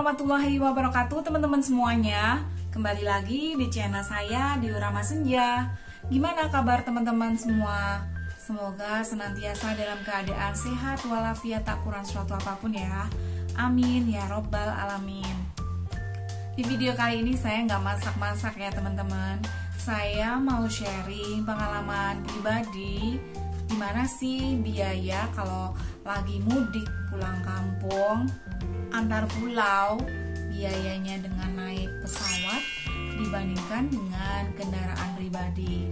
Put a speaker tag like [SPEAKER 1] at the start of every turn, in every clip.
[SPEAKER 1] warahmatullahi wabarakatuh teman-teman semuanya. Kembali lagi di channel saya di Rama Senja. Gimana kabar teman-teman semua? Semoga senantiasa dalam keadaan sehat walafiat tak kurang suatu apapun ya. Amin ya robbal alamin. Di video kali ini saya nggak masak-masak ya teman-teman. Saya mau sharing pengalaman pribadi. Gimana sih biaya kalau lagi mudik pulang kampung antar pulau, biayanya dengan naik pesawat dibandingkan dengan kendaraan pribadi.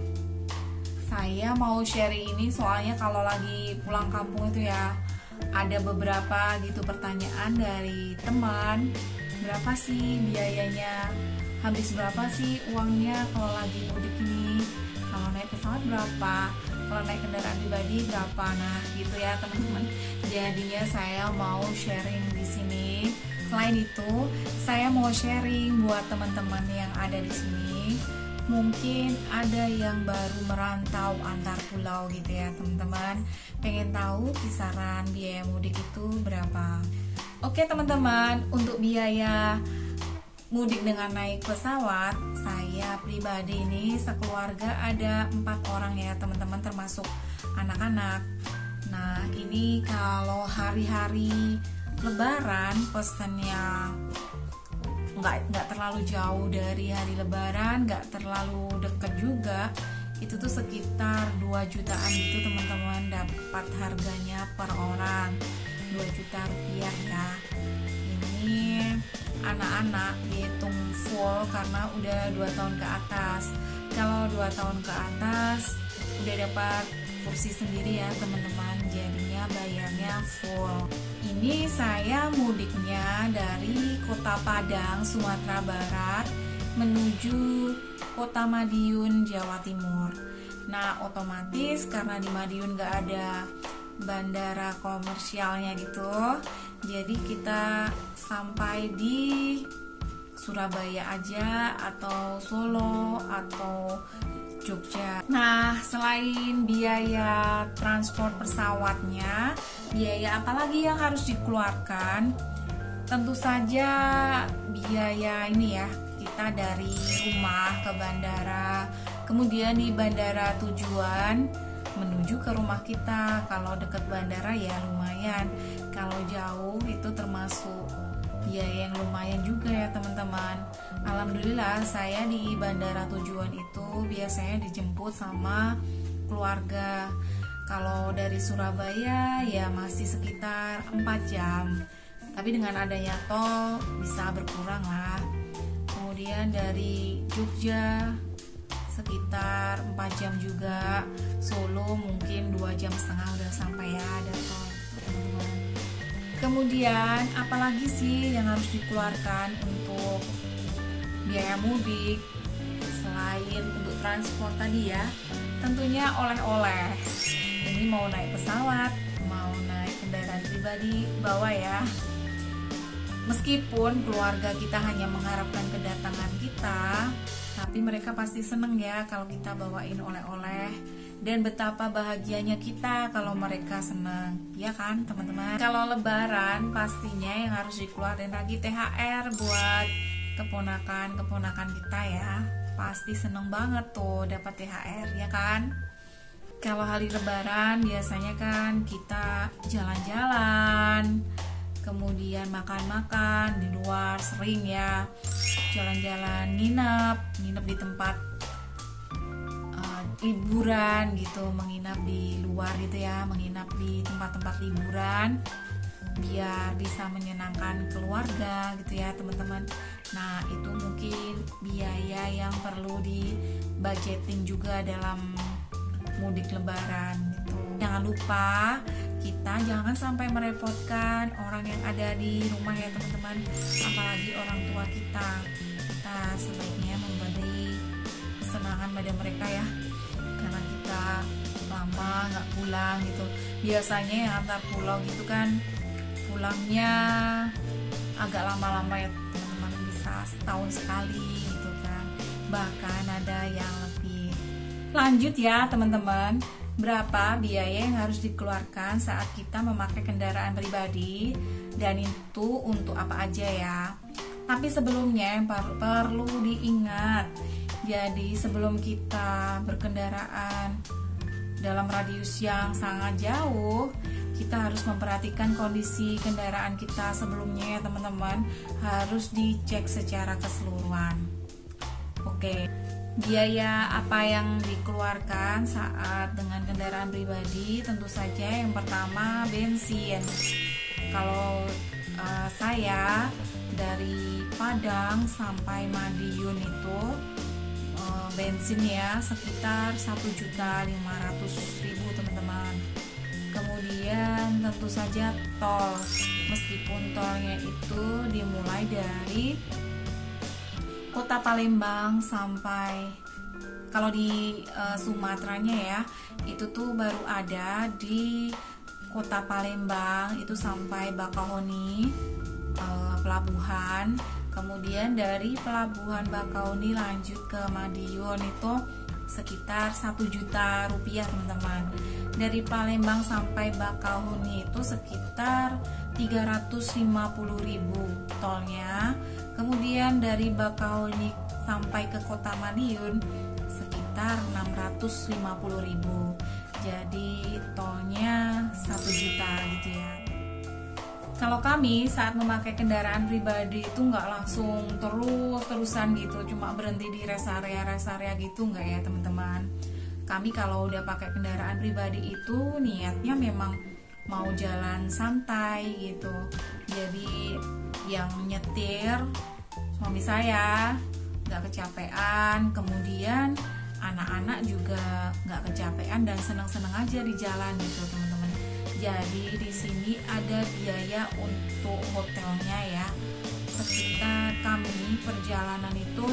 [SPEAKER 1] Saya mau sharing ini soalnya kalau lagi pulang kampung itu ya ada beberapa gitu pertanyaan dari teman, berapa sih biayanya, habis berapa sih uangnya kalau lagi mudik ini, kalau naik pesawat berapa, kalau naik kendaraan pribadi berapa. Nah gitu ya teman-teman, jadinya saya mau sharing di sini. Selain itu saya mau sharing buat teman-teman yang ada di sini, mungkin ada yang baru merantau antar pulau gitu ya teman-teman, pengen tahu kisaran biaya mudik itu berapa. Oke teman-teman, untuk biaya mudik dengan naik pesawat, saya pribadi ini sekeluarga ada 4 orang ya teman-teman, termasuk anak-anak. Nah ini kalau hari-hari Lebaran pesannya nggak terlalu jauh dari hari Lebaran, nggak terlalu deket juga, itu tuh sekitar 2 jutaan gitu teman-teman, dapat harganya per orang 2 juta rupiah ya. Ini anak-anak dihitung full karena udah 2 tahun ke atas. Kalau 2 tahun ke atas udah dapat kursi sendiri ya teman-teman, jadinya bayarnya full. Ini saya mudiknya dari Kota Padang, Sumatera Barat menuju Kota Madiun, Jawa Timur. Nah otomatis karena di Madiun gak ada bandara komersialnya gitu, jadi kita sampai di Surabaya aja atau Solo atau Jogja. Nah selain biaya transport pesawatnya, biaya apa lagi yang harus dikeluarkan? Tentu saja biaya ini ya, kita dari rumah ke bandara, kemudian di bandara tujuan menuju ke rumah kita. Kalau deket bandara ya lumayan, kalau jauh itu termasuk biaya yang lumayan juga ya teman-teman. Alhamdulillah saya di bandara tujuan itu biasanya dijemput sama keluarga. Kalau dari Surabaya ya masih sekitar 4 jam, tapi dengan adanya tol bisa berkurang lah. Kemudian dari Jogja sekitar 4 jam juga, Solo mungkin 2,5 jam udah sampai ya, ada tol teman-teman. Kemudian apalagi sih yang harus dikeluarkan untuk biaya mudik selain untuk transport tadi ya? Tentunya oleh-oleh. Ini mau naik pesawat, mau naik kendaraan pribadi, bawa ya. Meskipun keluarga kita hanya mengharapkan kedatangan kita, tapi mereka pasti seneng ya kalau kita bawain oleh-oleh. Dan betapa bahagianya kita kalau mereka seneng, ya kan teman-teman. Kalau Lebaran pastinya yang harus dikeluarin lagi THR buat keponakan kita ya. Pasti seneng banget tuh dapat THR ya kan. Kalau hari Lebaran biasanya kan kita jalan-jalan, kemudian makan-makan di luar, sering ya jalan-jalan, nginep di tempat liburan gitu, menginap di luar gitu ya, menginap di tempat-tempat liburan biar bisa menyenangkan keluarga gitu ya teman-teman. Nah itu mungkin biaya yang perlu dibudgeting juga dalam mudik Lebaran gitu. Jangan lupa kita jangan sampai merepotkan orang yang ada di rumah ya teman-teman, apalagi orang tua kita. Kita sebaiknya memberi kesenangan pada mereka ya, karena kita lama nggak pulang gitu. Biasanya yang antar pulau gitu kan pulangnya agak lama-lama ya teman-teman, bisa setahun sekali gitu kan, bahkan ada yang lebih. Lanjut ya teman-teman, berapa biaya yang harus dikeluarkan saat kita memakai kendaraan pribadi, dan itu untuk apa aja ya. Tapi sebelumnya yang perlu diingat, jadi sebelum kita berkendaraan dalam radius yang sangat jauh, kita harus memperhatikan kondisi kendaraan kita sebelumnya ya teman-teman, harus dicek secara keseluruhan. Oke, biaya apa yang dikeluarkan saat dengan kendaraan pribadi? Tentu saja yang pertama bensin. Kalau saya dari Padang sampai Madiun itu bensin ya sekitar 1.500.000 teman-teman. Kemudian tentu saja tol, meskipun tolnya itu dimulai dari Kota Palembang sampai, kalau di Sumateranya ya itu tuh baru ada di Kota Palembang itu sampai Bakahuni pelabuhan. Kemudian dari pelabuhan Bakahuni lanjut ke Madiun itu sekitar 1 juta rupiah teman-teman. Dari Palembang sampai Bakahuni itu sekitar 350.000 tolnya. Kemudian dari Bakahuni sampai ke Kota Madiun sekitar 650.000. Jadi tolnya 1 juta gitu ya. Kalau kami saat memakai kendaraan pribadi itu nggak langsung terus-terusan gitu, cuma berhenti di rest area gitu nggak ya teman-teman. Kami kalau udah pakai kendaraan pribadi itu niatnya memang mau jalan santai gitu. Jadi yang nyetir suami saya nggak kecapean, kemudian anak-anak juga nggak kecapean dan senang-senang aja di jalan gitu teman-teman. Jadi di sini ada biaya untuk hotelnya ya. Sekitar kami perjalanan itu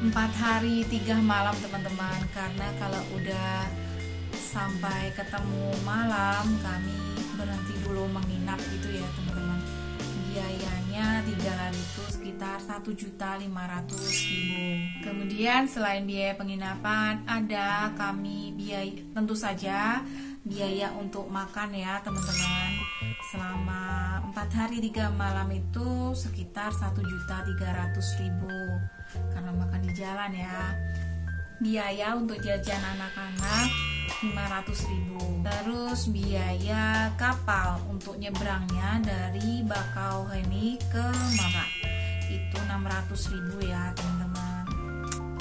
[SPEAKER 1] 4 hari 3 malam teman-teman. Karena kalau udah sampai ketemu malam kami berhenti dulu menginap gitu ya teman-teman. Biayanya 3 hari itu sekitar 1.500.000. Kemudian selain biaya penginapan ada kami biaya, tentu saja biaya untuk makan ya teman-teman. Selama 4 hari 3 malam itu sekitar 1.300.000 karena makan di jalan ya. Biaya untuk jajan anak-anak 500.000. Terus biaya kapal untuk nyebrangnya dari Bakauheni ke Merak itu 600.000 ya teman-teman.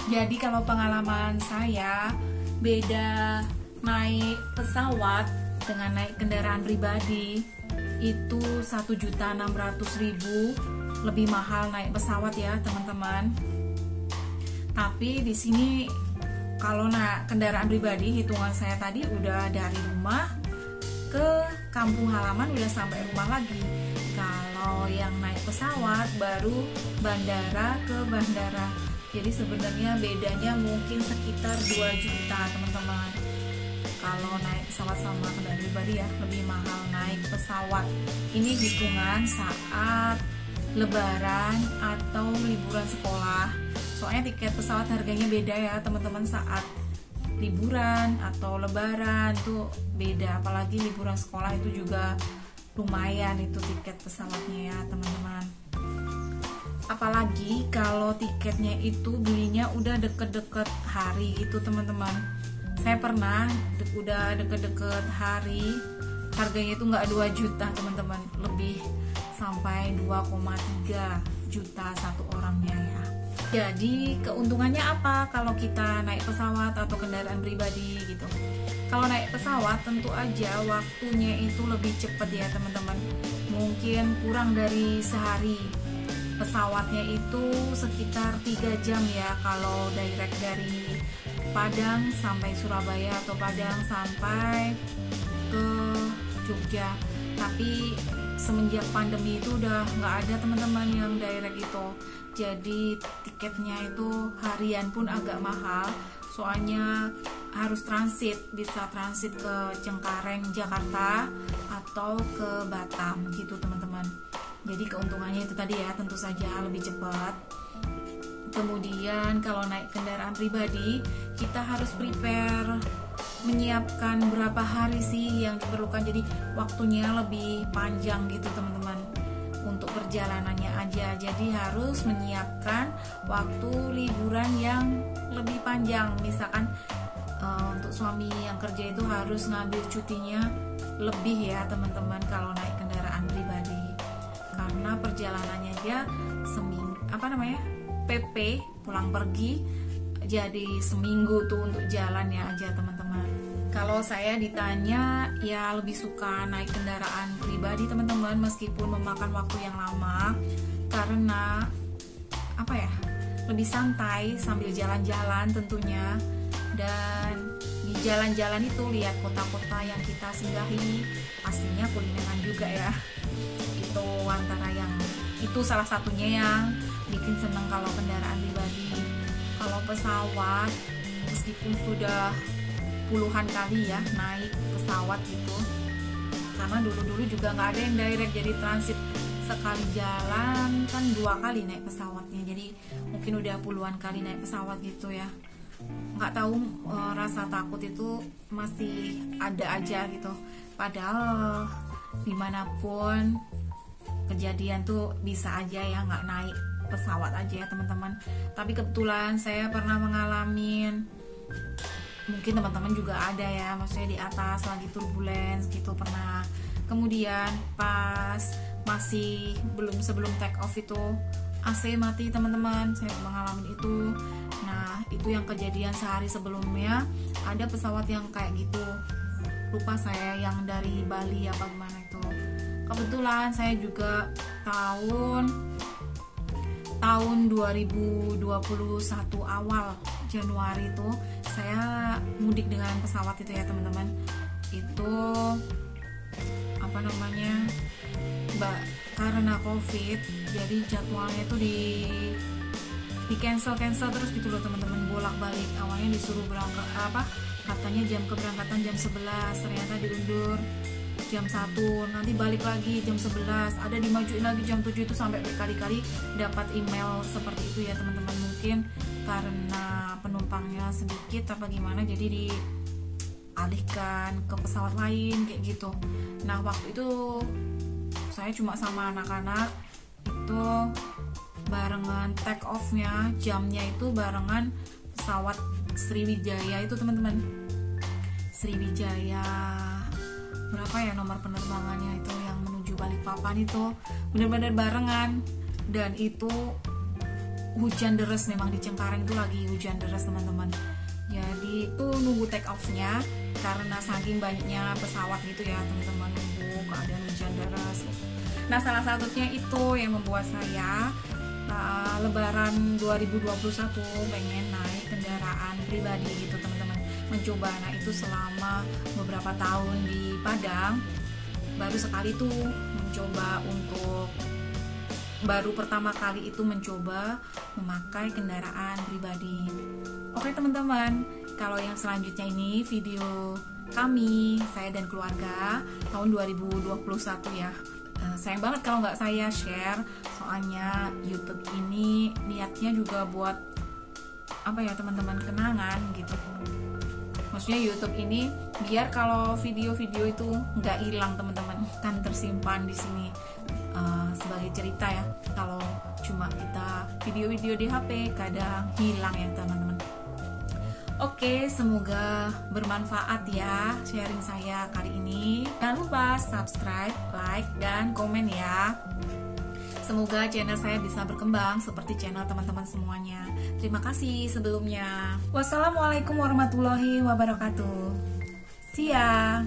[SPEAKER 1] Jadi kalau pengalaman saya beda naik pesawat dengan naik kendaraan pribadi itu 1.600.000 lebih mahal naik pesawat ya teman-teman. Tapi di sini kalau naik kendaraan pribadi, hitungan saya tadi udah dari rumah ke kampung halaman udah sampai rumah lagi. Kalau yang naik pesawat baru bandara ke bandara. Jadi sebenarnya bedanya mungkin sekitar 2 juta teman-teman. Kalau naik pesawat sama kendaraan pribadi ya lebih mahal naik pesawat. Ini hitungan saat lebaran atau liburan sekolah. Soalnya tiket pesawat harganya beda ya teman-teman, saat liburan atau lebaran tuh beda, apalagi liburan sekolah itu juga lumayan itu tiket pesawatnya ya teman-teman. Apalagi kalau tiketnya itu belinya udah deket-deket hari gitu teman-teman. Saya pernah udah deket-deket hari harganya itu nggak 2 juta teman-teman, lebih sampai 2,3 juta satu orangnya ya. Jadi keuntungannya apa kalau kita naik pesawat atau kendaraan pribadi gitu? Kalau naik pesawat tentu aja waktunya itu lebih cepat ya teman-teman. Mungkin kurang dari sehari. Pesawatnya itu sekitar 3 jam ya kalau direct dari Padang sampai Surabaya atau Padang sampai ke Jogja. Tapi semenjak pandemi itu udah nggak ada teman-teman yang direct itu. Jadi tiketnya itu harian pun agak mahal. Soalnya harus transit, bisa transit ke Cengkareng, Jakarta atau ke Batam gitu teman-teman. Jadi keuntungannya itu tadi ya, tentu saja lebih cepat. Kemudian kalau naik kendaraan pribadi kita harus prepare, menyiapkan berapa hari sih yang diperlukan, jadi waktunya lebih panjang gitu teman-teman untuk perjalanannya aja. Jadi harus menyiapkan waktu liburan yang lebih panjang. Misalkan untuk suami yang kerja itu harus ngambil cutinya lebih ya teman-teman kalau naik kendaraan pribadi, karena perjalanannya aja PP pulang pergi, jadi seminggu tuh untuk jalannya aja teman-teman. Kalau saya ditanya ya lebih suka naik kendaraan pribadi teman-teman, meskipun memakan waktu yang lama, karena lebih santai sambil jalan-jalan tentunya. Dan di jalan-jalan itu lihat kota-kota yang kita singgahi, pastinya kulineran juga ya. Itu salah satunya yang bikin seneng kalau kendaraan pribadi. Kalau pesawat, meskipun sudah puluhan kali ya naik pesawat gitu, karena dulu juga nggak ada yang direct, jadi transit sekali jalan kan 2 kali naik pesawatnya, jadi mungkin udah puluhan kali naik pesawat gitu ya. Nggak tahu, rasa takut itu masih ada aja gitu, padahal dimanapun kejadian tuh bisa aja ya nggak naik pesawat aja ya teman-teman. Tapi kebetulan saya pernah mengalamin, mungkin teman-teman juga ada ya, maksudnya di atas lagi turbulence gitu pernah. Kemudian pas masih sebelum take off itu AC mati teman-teman, saya mengalami itu. Nah itu yang kejadian sehari sebelumnya ada pesawat yang kayak gitu, lupa saya yang dari Bali apa gimana itu. Kebetulan saya juga tahun 2021 awal Januari itu saya mudik dengan pesawat itu ya teman-teman. Itu karena COVID, jadi jadwalnya itu di cancel terus gitu loh teman-teman, bolak-balik. Awalnya disuruh berangkat katanya jam keberangkatan jam 11, ternyata diundur jam 1, nanti balik lagi jam 11, ada dimajuin lagi jam 7, itu sampai berkali-kali dapat email seperti itu ya teman-teman. Mungkin karena penumpangnya sedikit apa gimana, jadi dialihkan ke pesawat lain kayak gitu. Nah waktu itu saya cuma sama anak-anak, itu barengan take off-nya, jamnya itu barengan pesawat Sriwijaya itu teman-teman. Sriwijaya berapa ya nomor penerbangannya itu yang menuju Balikpapan, itu benar-benar barengan. Dan itu hujan deras, memang di Cengkareng itu lagi hujan deras teman-teman. Jadi itu nunggu take off-nya, karena saking banyaknya pesawat gitu ya teman-teman, nunggu keadaan hujan deras. Nah salah satunya itu yang membuat saya Lebaran 2021 pengen naik kendaraan pribadi gitu teman-teman, mencoba. Nah itu selama beberapa tahun di Padang, baru pertama kali itu mencoba memakai kendaraan pribadi. Oke teman-teman, kalau yang selanjutnya ini video saya dan keluarga tahun 2021 ya. Sayang banget kalau nggak saya share, soalnya YouTube ini niatnya juga buat teman-teman, kenangan gitu. Maksudnya YouTube ini biar kalau video-video itu nggak hilang teman-teman, kan tersimpan di sini sebagai cerita ya. Kalau cuma kita video-video di HP kadang hilang ya teman-teman. Oke, semoga bermanfaat ya sharing saya kali ini. Jangan lupa subscribe, like, dan komen ya. Semoga channel saya bisa berkembang seperti channel teman-teman semuanya. Terima kasih sebelumnya. Wassalamualaikum warahmatullahi wabarakatuh. See ya.